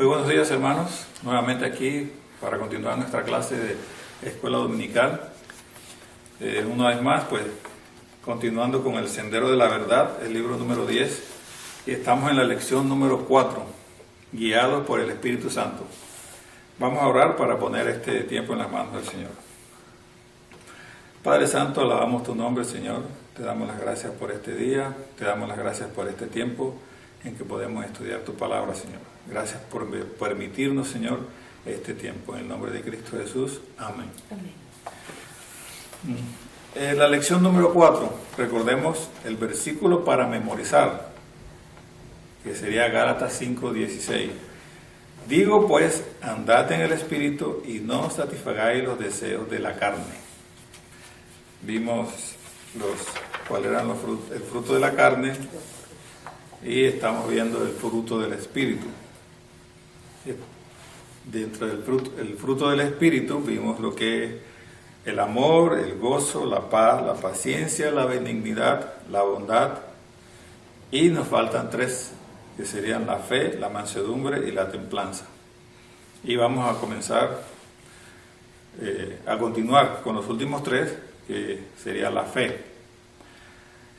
Muy buenos días, hermanos, nuevamente aquí para continuar nuestra clase de Escuela Dominical. Una vez más, pues, continuando con el Sendero de la Verdad, el libro número 10, y estamos en la lección número 4, guiados por el Espíritu Santo. Vamos a orar para poner este tiempo en las manos del Señor. Padre Santo, alabamos tu nombre, Señor. Te damos las gracias por este día, te damos las gracias por este tiempo en que podemos estudiar tu palabra, Señor. Gracias por permitirnos, Señor, este tiempo. En el nombre de Cristo Jesús. Amén. Amén. La lección número 4, recordemos el versículo para memorizar, que sería Gálatas 5:16. Digo pues, andad en el Espíritu y no satisfagáis los deseos de la carne. Vimos cuál era el fruto de la carne y estamos viendo el fruto del Espíritu. Dentro del fruto del Espíritu vimos lo que es el amor, el gozo, la paz, la paciencia, la benignidad, la bondad, y nos faltan 3, que serían la fe, la mansedumbre y la templanza. Y vamos a comenzar a continuar con los últimos 3, que sería la fe.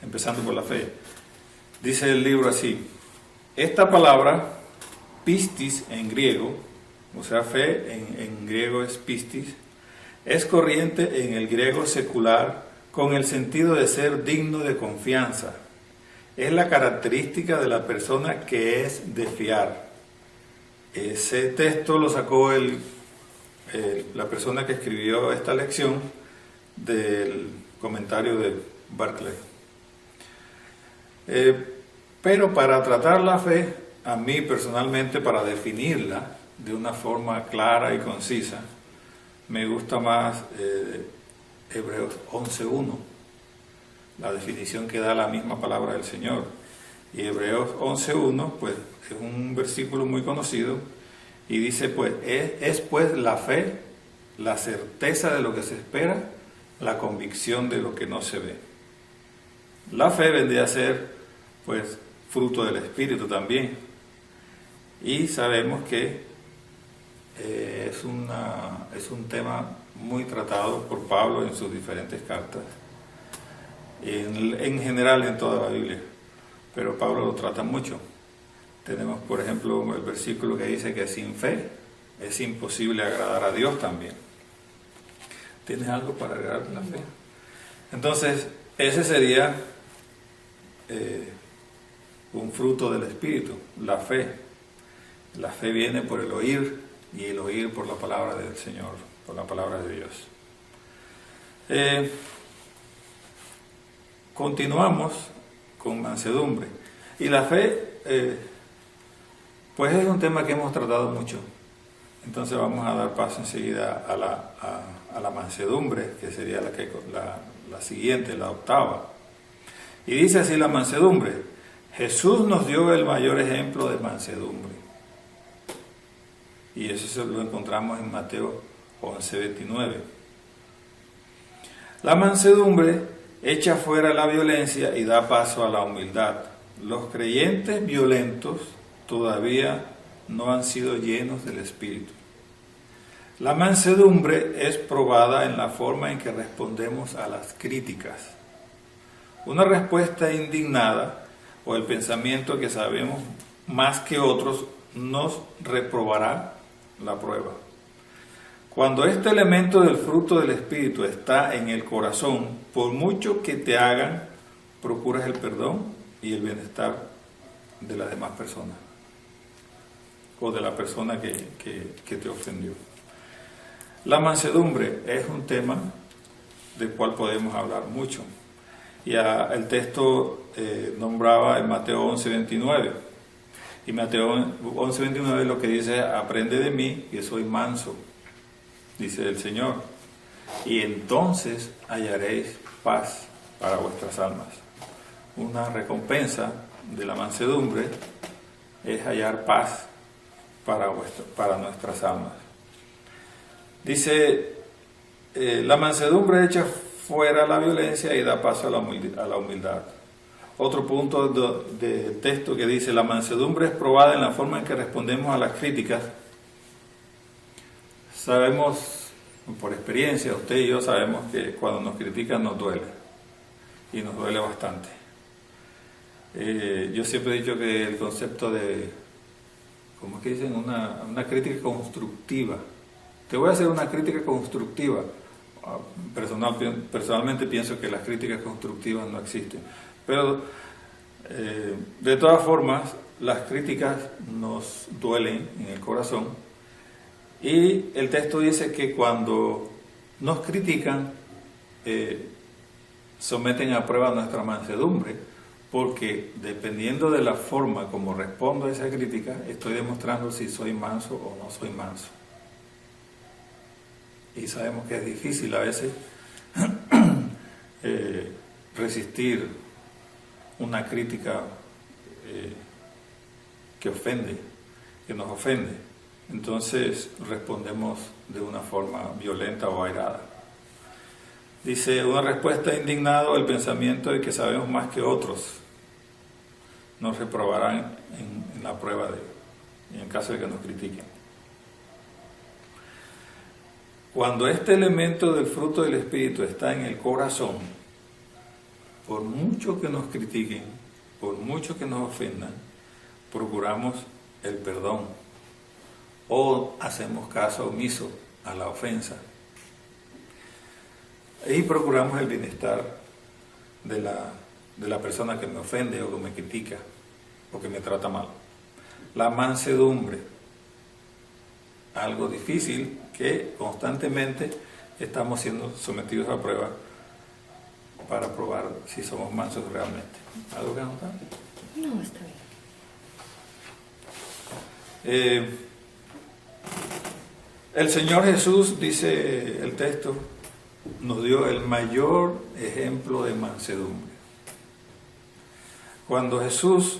Empezando por la fe. Dice el libro así: esta palabra, pistis en griego, o sea, fe en griego es pistis, es corriente en el griego secular con el sentido de ser digno de confianza. Es la característica de la persona que es de fiar. Ese texto lo sacó la persona que escribió esta lección del comentario de Barclay. Pero para tratar la fe, a mí personalmente, para definirla de una forma clara y concisa, me gusta más Hebreos 11:1, la definición que da la misma palabra del Señor. Y Hebreos 11:1, pues, es un versículo muy conocido, y dice, pues, es pues la fe, la certeza de lo que se espera, la convicción de lo que no se ve. La fe vendría a ser, pues, fruto del Espíritu también. Y sabemos que es un tema muy tratado por Pablo en sus diferentes cartas, en general en toda la Biblia, pero Pablo lo trata mucho. Tenemos, por ejemplo, el versículo que dice que sin fe es imposible agradar a Dios también. ¿Tienes algo para agradar la fe? Entonces, ese sería un fruto del Espíritu, la fe. La fe viene por el oír, y el oír por la palabra del Señor, por la palabra de Dios. Continuamos con mansedumbre. Y la fe, pues es un tema que hemos tratado mucho. Entonces vamos a dar paso enseguida a la mansedumbre, que sería la siguiente, la 8ª. Y dice así la mansedumbre: Jesús nos dio el mayor ejemplo de mansedumbre. Y eso lo encontramos en Mateo 11:29. La mansedumbre echa fuera la violencia y da paso a la humildad. Los creyentes violentos todavía no han sido llenos del Espíritu. La mansedumbre es probada en la forma en que respondemos a las críticas. Una respuesta indignada o el pensamiento que sabemos más que otros nos reprobará la prueba. Cuando este elemento del fruto del Espíritu está en el corazón, por mucho que te hagan, procuras el perdón y el bienestar de las demás personas o de la persona que te ofendió. La mansedumbre es un tema del cual podemos hablar mucho. Y el texto nombraba en Mateo 11:29. Y Mateo 11:29 lo que dice: aprende de mí, que soy manso, dice el Señor, y entonces hallaréis paz para vuestras almas. Una recompensa de la mansedumbre es hallar paz para nuestras almas. Dice, la mansedumbre echa fuera la violencia y da paso a la humildad. otro punto del texto que dice: la mansedumbre es probada en la forma en que respondemos a las críticas. Sabemos, por experiencia, usted y yo sabemos que cuando nos critican nos duele, y nos duele bastante. Yo siempre he dicho que el concepto de, ¿cómo es que dicen? Una crítica constructiva. Te voy a hacer una crítica constructiva. Personalmente pienso que las críticas constructivas no existen. Pero, de todas formas, las críticas nos duelen en el corazón. Y el texto dice que cuando nos critican, someten a prueba nuestra mansedumbre, porque dependiendo de la forma como respondo a esa crítica, estoy demostrando si soy manso o no soy manso. Y sabemos que es difícil a veces resistir una crítica que ofende, que nos ofende. Entonces respondemos de una forma violenta o airada. Dice: una respuesta indignada, el pensamiento de que sabemos más que otros nos reprobarán en la prueba en el caso de que nos critiquen. Cuando este elemento del fruto del Espíritu está en el corazón, por mucho que nos critiquen, por mucho que nos ofendan, procuramos el perdón o hacemos caso omiso a la ofensa y procuramos el bienestar de la persona que me ofende o que me critica o que me trata mal. La mansedumbre, algo difícil que constantemente estamos siendo sometidos a prueba para probar si somos mansos realmente. ¿Algo que anotar? No, está bien. El Señor Jesús, dice el texto, nos dio el mayor ejemplo de mansedumbre. Cuando Jesús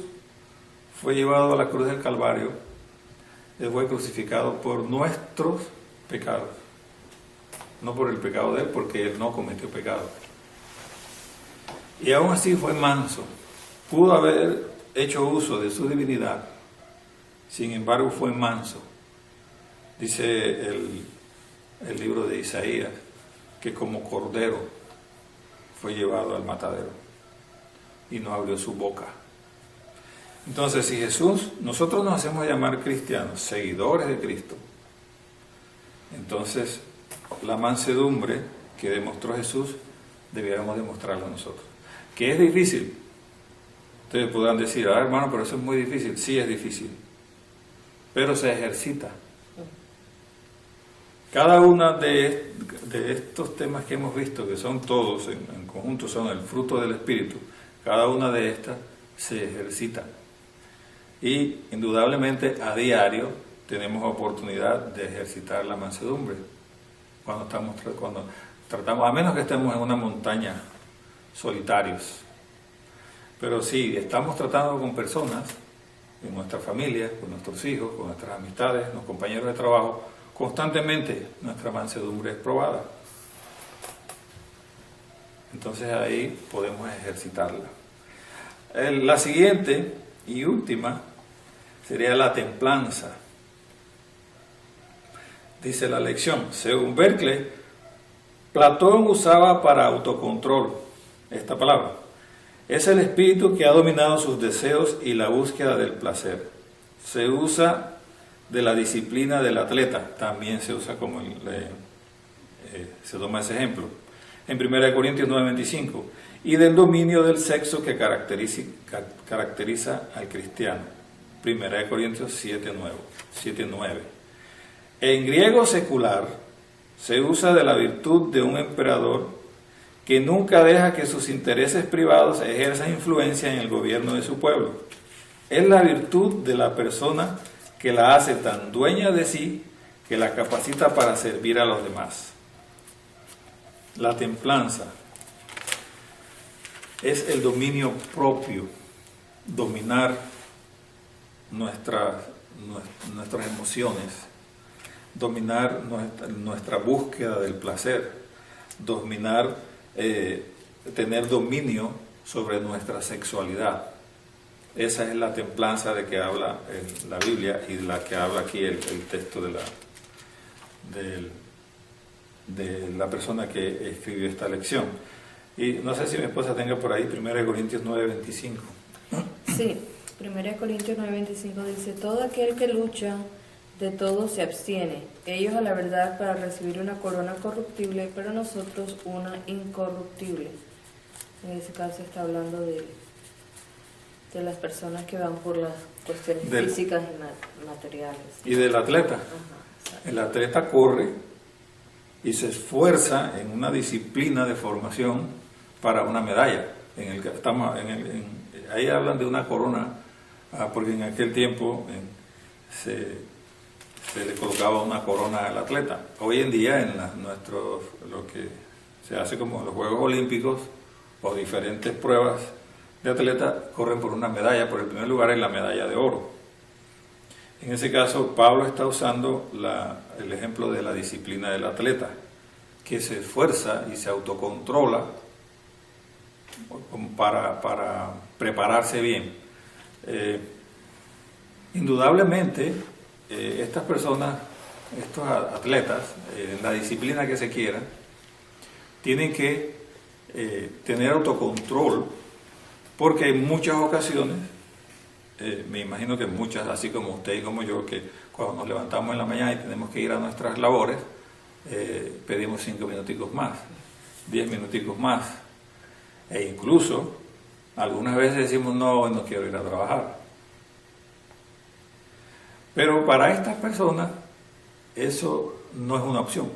fue llevado a la cruz del Calvario, Él fue crucificado por nuestros pecados, no por el pecado de Él, porque Él no cometió pecado. Y aún así fue manso, pudo haber hecho uso de su divinidad, sin embargo fue manso. Dice el libro de Isaías que como cordero fue llevado al matadero y no abrió su boca. Entonces, si nosotros nos hacemos llamar cristianos, seguidores de Cristo, entonces la mansedumbre que demostró Jesús debiéramos demostrarla nosotros. ¿Que es difícil? Ustedes podrán decir: hermano, pero eso es muy difícil. Sí, es difícil, pero se ejercita. Cada uno de estos temas que hemos visto, que son todos en conjunto, son el fruto del Espíritu, cada una de estas se ejercita. Y indudablemente a diario tenemos oportunidad de ejercitar la mansedumbre. Cuando tratamos, a menos que estemos en una montaña solitarios. Pero si estamos tratando con personas, en nuestra familia, con nuestros hijos, con nuestras amistades, los compañeros de trabajo, constantemente nuestra mansedumbre es probada. Entonces ahí podemos ejercitarla. La siguiente y última sería la templanza. Dice la lección: según Berkeley, Platón usaba para autocontrol esta palabra. Es el espíritu que ha dominado sus deseos y la búsqueda del placer. Se usa de la disciplina del atleta, también se usa como se toma ese ejemplo en 1 Corintios 9:25, y del dominio del sexo que caracteriza al cristiano, 1 Corintios 7:9. En griego secular se usa de la virtud de un emperador que nunca deja que sus intereses privados ejerzan influencia en el gobierno de su pueblo. Es la virtud de la persona que la hace tan dueña de sí que la capacita para servir a los demás. La templanza es el dominio propio, dominar nuestras emociones, dominar nuestra búsqueda del placer, tener dominio sobre nuestra sexualidad. Esa es la templanza de que habla la Biblia y de la que habla aquí el texto de la persona que escribió esta lección. Y no sé si mi esposa tenga por ahí 1 Corintios 9:25. Sí, 1 Corintios 9:25 dice: todo aquel que lucha de todo se abstiene, ellos a la verdad para recibir una corona corruptible, pero nosotros una incorruptible. En ese caso está hablando de las personas que van por las cuestiones físicas y materiales. Y del atleta. Ajá, el atleta corre y se esfuerza en una disciplina de formación para una medalla. Ahí hablan de una corona, porque en aquel tiempo se le colocaba una corona al atleta. Hoy en día lo que se hace como los Juegos Olímpicos o diferentes pruebas de atletas corren por una medalla. Por el primer lugar es la medalla de oro. En ese caso, Pablo está usando el ejemplo de la disciplina del atleta, que se esfuerza y se autocontrola para prepararse bien. Indudablemente, estas personas, estos atletas, en la disciplina que se quiera, tienen que tener autocontrol, porque hay muchas ocasiones, me imagino que muchas, así como usted y como yo, que cuando nos levantamos en la mañana y tenemos que ir a nuestras labores, pedimos 5 minuticos más, 10 minuticos más, e incluso algunas veces decimos no quiero ir a trabajar. Pero para estas personas eso no es una opción.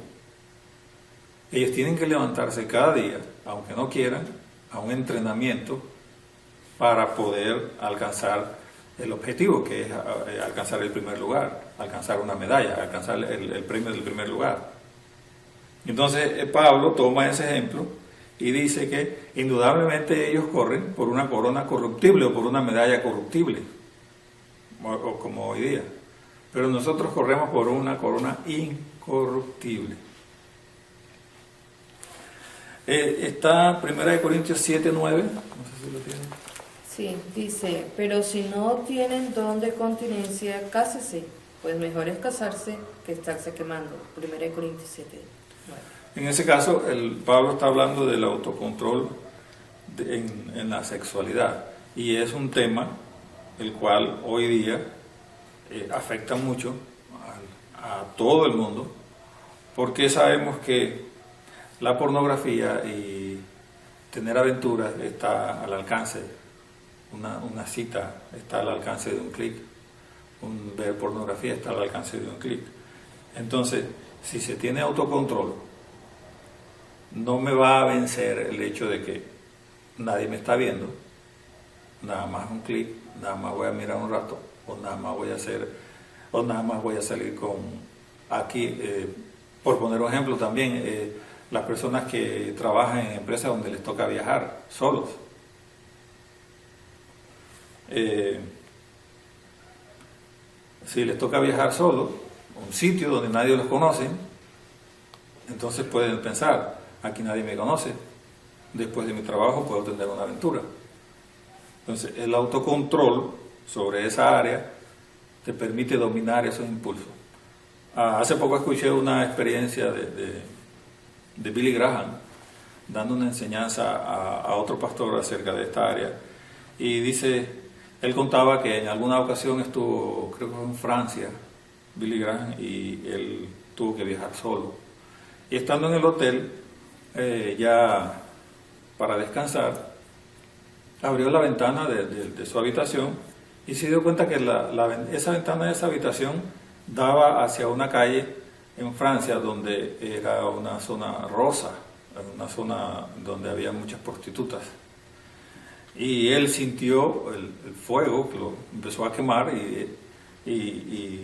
Ellos tienen que levantarse cada día, aunque no quieran, a un entrenamiento para poder alcanzar el objetivo, que es alcanzar el primer lugar, alcanzar una medalla, alcanzar el premio del primer lugar. Entonces Pablo toma ese ejemplo y dice que indudablemente ellos corren por una corona corruptible o por una medalla corruptible, o como hoy día, pero nosotros corremos por una corona incorruptible. Está 1 Corintios 7:9, no sé si lo tienen. Sí, dice: pero si no tienen don de continencia, cásese, pues mejor es casarse que estarse quemando. 1 Corintios 7:9. En ese caso, Pablo está hablando del autocontrol en la sexualidad, y es un tema el cual hoy día afecta mucho a todo el mundo, porque sabemos que la pornografía y tener aventuras está al alcance, una cita está al alcance de un clic, ver pornografía está al alcance de un clic. Entonces, si se tiene autocontrol, no me va a vencer el hecho de que nadie me está viendo, nada más un clic, nada más voy a mirar un rato, o nada más voy a hacer, o nada más voy a salir con aquí, por poner un ejemplo también, las personas que trabajan en empresas donde les toca viajar solos. Si les toca viajar solos, a un sitio donde nadie los conoce, entonces pueden pensar, aquí nadie me conoce, después de mi trabajo puedo tener una aventura. Entonces el autocontrol sobre esa área te permite dominar esos impulsos. Hace poco escuché una experiencia de Billy Graham dando una enseñanza a otro pastor acerca de esta área, y dice, él contaba que en alguna ocasión estuvo, creo que fue en Francia, Billy Graham, y él tuvo que viajar solo, y estando en el hotel ya para descansar, abrió la ventana de su habitación y se dio cuenta que esa ventana de esa habitación daba hacia una calle en Francia donde era una zona rosa, una zona donde había muchas prostitutas. Y él sintió el fuego que lo empezó a quemar y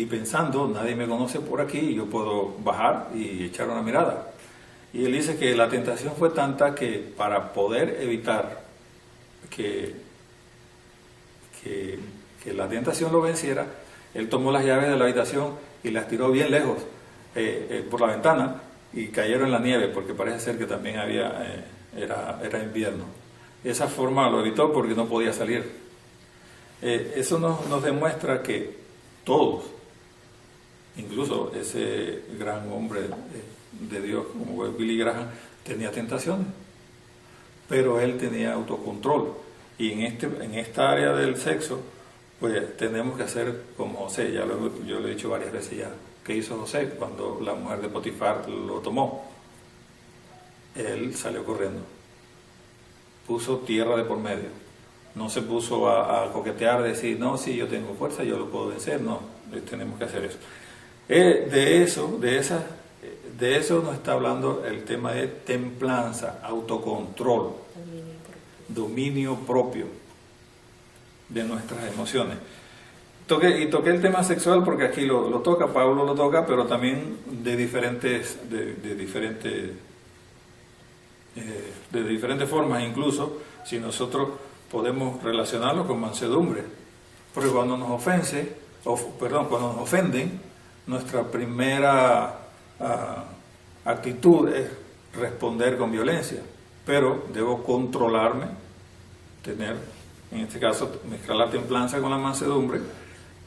pensando, nadie me conoce por aquí, yo puedo bajar y echar una mirada. Y él dice que la tentación fue tanta que para poder evitar que la tentación lo venciera, él tomó las llaves de la habitación y las tiró bien lejos por la ventana y cayeron en la nieve, porque parece ser que también era invierno. esa forma lo evitó porque no podía salir. Eso nos demuestra que todos, incluso ese gran hombre de Dios como Billy Graham, tenía tentaciones, pero él tenía autocontrol. Y en esta área del sexo, pues tenemos que hacer como José. Yo lo he dicho varias veces ya. ¿Qué hizo José cuando la mujer de Potifar lo tomó? Él salió corriendo, puso tierra de por medio, no se puso a coquetear, decir, no, si yo tengo fuerza, yo lo puedo vencer. No, tenemos que hacer eso. De eso nos está hablando el tema de templanza, autocontrol, dominio propio de nuestras emociones. Toqué el tema sexual porque aquí lo toca, Pablo lo toca, pero también de diferentes formas. Incluso si nosotros podemos relacionarlo con mansedumbre, porque cuando nos ofenden, nuestra primera actitud es responder con violencia, pero debo controlarme, en este caso mezclar la templanza con la mansedumbre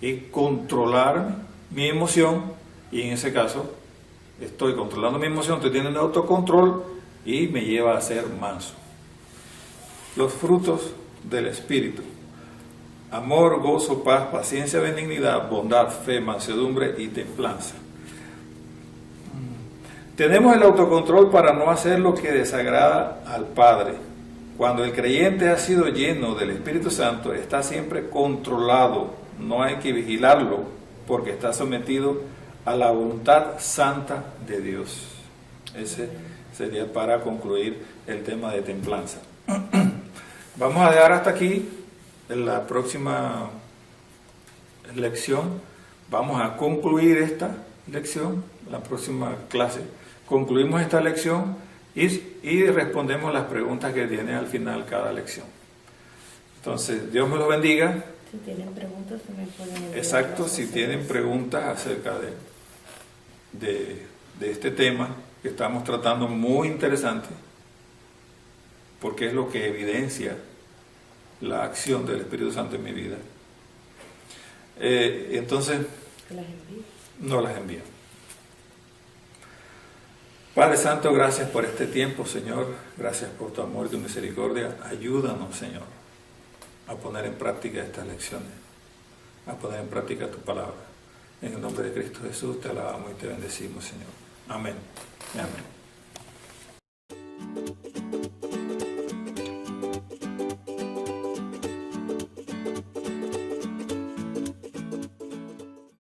y controlar mi emoción, y en ese caso estoy controlando mi emoción, estoy teniendo autocontrol y me lleva a ser manso. Los frutos del Espíritu: amor, gozo, paz, paciencia, benignidad, bondad, fe, mansedumbre y templanza. Tenemos el autocontrol para no hacer lo que desagrada al Padre. Cuando el creyente ha sido lleno del Espíritu Santo, está siempre controlado. No hay que vigilarlo porque está sometido a la voluntad santa de Dios. Ese sería para concluir el tema de templanza. Vamos a dejar hasta aquí. En la próxima lección vamos a concluir esta lección. La próxima clase concluimos esta lección y respondemos las preguntas que tiene al final cada lección. Entonces, Dios me los bendiga. Si tienen preguntas también pueden enviarlas. Exacto, si tienen preguntas acerca de este tema que estamos tratando, muy interesante, porque es lo que evidencia la acción del Espíritu Santo en mi vida. Entonces, no las envío. Padre Santo, gracias por este tiempo, Señor. Gracias por tu amor y tu misericordia. Ayúdanos, Señor, a poner en práctica estas lecciones, a poner en práctica tu palabra. En el nombre de Cristo Jesús te alabamos y te bendecimos, Señor. Amén. Amén.